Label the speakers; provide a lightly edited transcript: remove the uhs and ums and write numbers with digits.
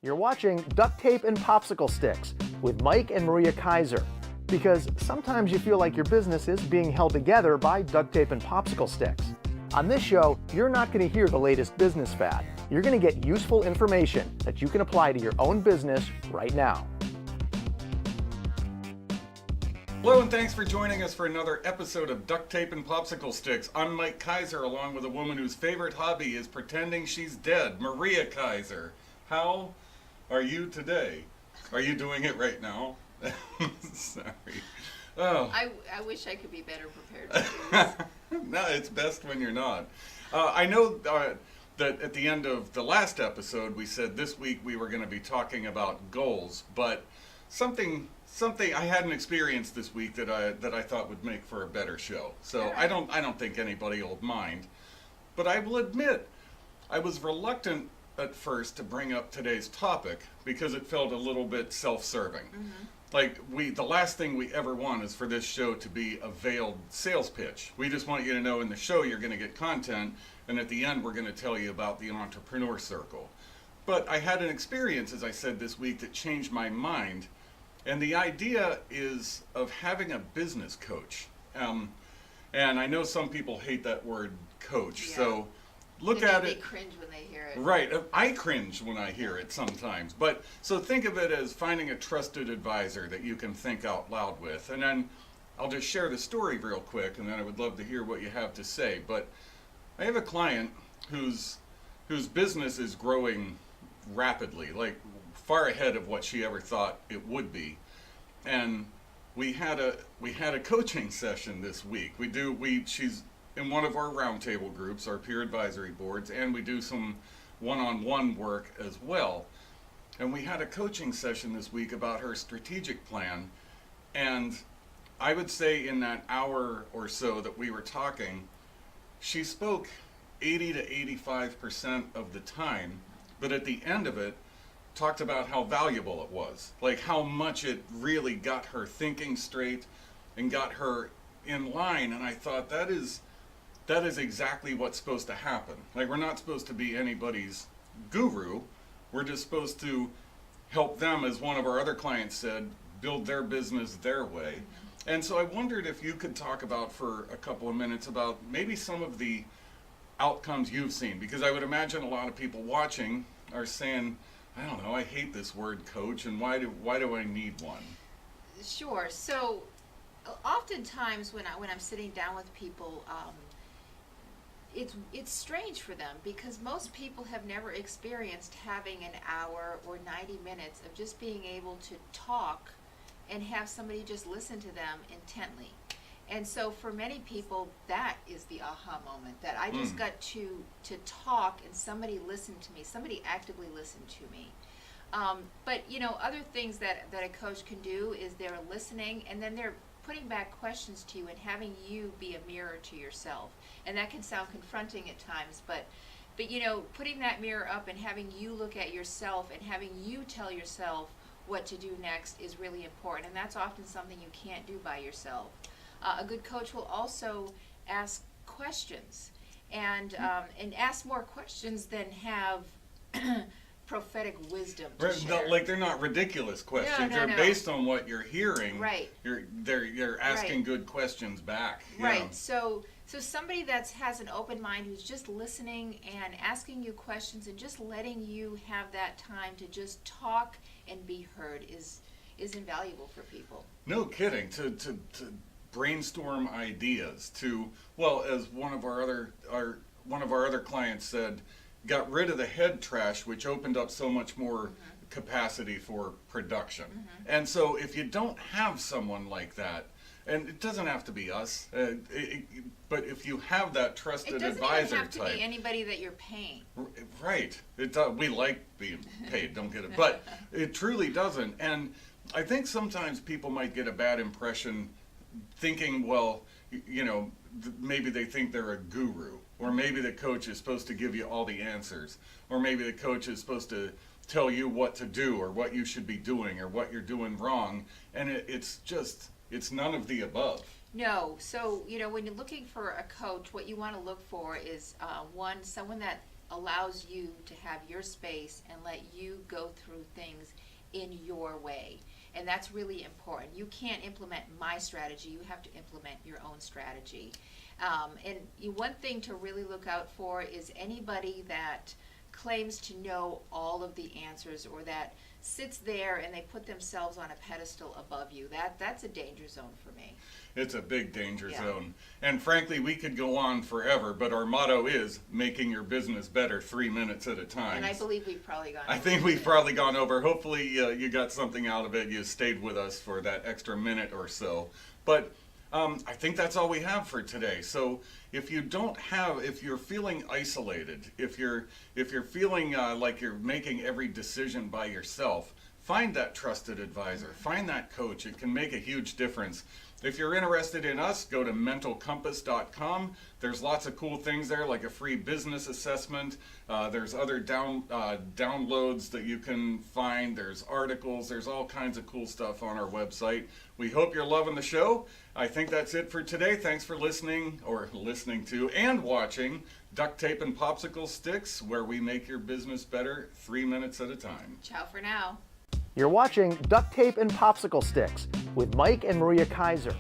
Speaker 1: You're watching Duct Tape and Popsicle Sticks with Mike and Maria Keiser. Because sometimes you feel like your business is being held together by duct tape and popsicle sticks. On this show, you're not going to hear the latest business fad. You're going to get useful information that you can apply to your own business right now.
Speaker 2: Hello and thanks for joining us for another episode of Duct Tape and Popsicle Sticks. I'm Mike Keiser, along with a woman whose favorite hobby is pretending she's dead, Maria Keiser. How are you today? Are you doing it right now? Sorry. Oh.
Speaker 3: I wish I could be better prepared for this.
Speaker 2: No, it's best when you're not. I know that at the end of the last episode we said this week we were going to be talking about goals, but something I had an experience this week that I thought would make for a better show. So
Speaker 3: Right.
Speaker 2: I don't think anybody will mind. But I will admit I was reluctant at first to bring up today's topic because it felt a little bit self-serving.
Speaker 3: Mm-hmm.
Speaker 2: Like the last thing we ever want is for this show to be a veiled sales pitch. We just want you to know in the show you're going to get content, and at the end we're going to tell you about the entrepreneur circle. But I had an experience, as I said this week, that changed my mind, and the idea is of having a business coach. And I know some people hate that word coach,
Speaker 3: Yeah.
Speaker 2: so look
Speaker 3: They
Speaker 2: at
Speaker 3: make me
Speaker 2: it.
Speaker 3: cringe when they hear it.
Speaker 2: Right, I cringe when I hear it sometimes. But so think of it as finding a trusted advisor that you can think out loud with. And then I'll just share the story real quick, and then I would love to hear what you have to say. But I have a client whose business is growing rapidly, like far ahead of what she ever thought it would be. And we had a coaching session this week. She's in one of our roundtable groups, our peer advisory boards, and we do some one-on-one work as well. And we had a coaching session this week about her strategic plan, and I would say in that hour or so that we were talking, she spoke 80 to 85% of the time, but at the end of it, talked about how valuable it was, like how much it really got her thinking straight and got her in line. And I thought that is exactly what's supposed to happen. Like, we're not supposed to be anybody's guru. We're just supposed to help them, as one of our other clients said, build their business their way. And so I wondered if you could talk about for a couple of minutes about maybe some of the outcomes you've seen, because I would imagine a lot of people watching are saying, I don't know, I hate this word coach, and why do I need one?
Speaker 3: Sure. So, oftentimes when I'm sitting down with people, it's strange for them because most people have never experienced having an hour or 90 minutes of just being able to talk and have somebody just listen to them intently. And so for many people, that is the aha moment, that I just got to talk and somebody listened to me, somebody actively listened to me. But other things that a coach can do is they're listening, and then they're putting back questions to you and having you be a mirror to yourself. And that can sound confronting at times, but putting that mirror up and having you look at yourself and having you tell yourself what to do next is really important. And that's often something you can't do by yourself. A good coach will also ask questions and ask more questions than have prophetic wisdom to share.
Speaker 2: Like, they're not ridiculous questions.
Speaker 3: No.
Speaker 2: They're based on what you're hearing.
Speaker 3: Right.
Speaker 2: You're asking
Speaker 3: Right.
Speaker 2: good questions back.
Speaker 3: Right.
Speaker 2: Yeah.
Speaker 3: So somebody that has an open mind, who's just listening and asking you questions and just letting you have that time to just talk and be heard is invaluable for people.
Speaker 2: No kidding. To brainstorm ideas. As one of our other clients said, got rid of the head trash, which opened up so much more capacity for production. And so if you don't have someone like that, and it doesn't have to be us, but if you have that trusted
Speaker 3: It doesn't
Speaker 2: advisor
Speaker 3: even have to
Speaker 2: type,
Speaker 3: be anybody that you're paying.
Speaker 2: right? We like being paid, don't get it, but it truly doesn't. And I think sometimes people might get a bad impression, thinking, well, maybe they think they're a guru, or maybe the coach is supposed to give you all the answers, or maybe the coach is supposed to tell you what to do or what you should be doing or what you're doing wrong. And it's none of the above.
Speaker 3: No. So, when you're looking for a coach, what you want to look for is, someone that allows you to have your space and let you go through things in your way. And that's really important. You can't implement my strategy. You have to implement your own strategy. One thing to really look out for is anybody that claims to know all of the answers, or that sits there and they put themselves on a pedestal above you. That's a danger zone for me.
Speaker 2: It's a big danger zone. And frankly, we could go on forever, but our motto is making your business better 3 minutes at a time.
Speaker 3: And I believe we've probably gone
Speaker 2: I
Speaker 3: over
Speaker 2: think
Speaker 3: it.
Speaker 2: we've probably gone over. Hopefully you got something out of it. You stayed with us for that extra minute or so. But I think that's all we have for today. So if you're feeling isolated, if you're feeling like you're making every decision by yourself, find that trusted advisor, find that coach. It can make a huge difference. If you're interested in us, go to mentalcompass.com. There's lots of cool things there, like a free business assessment. There's other downloads that you can find. There's articles. There's all kinds of cool stuff on our website. We hope you're loving the show. I think that's it for today. Thanks for listening to and watching Duct Tape and Popsicle Sticks, where we make your business better 3 minutes at a time.
Speaker 3: Ciao for now.
Speaker 1: You're watching Duct Tape and Popsicle Sticks with Mike and Maria Keiser.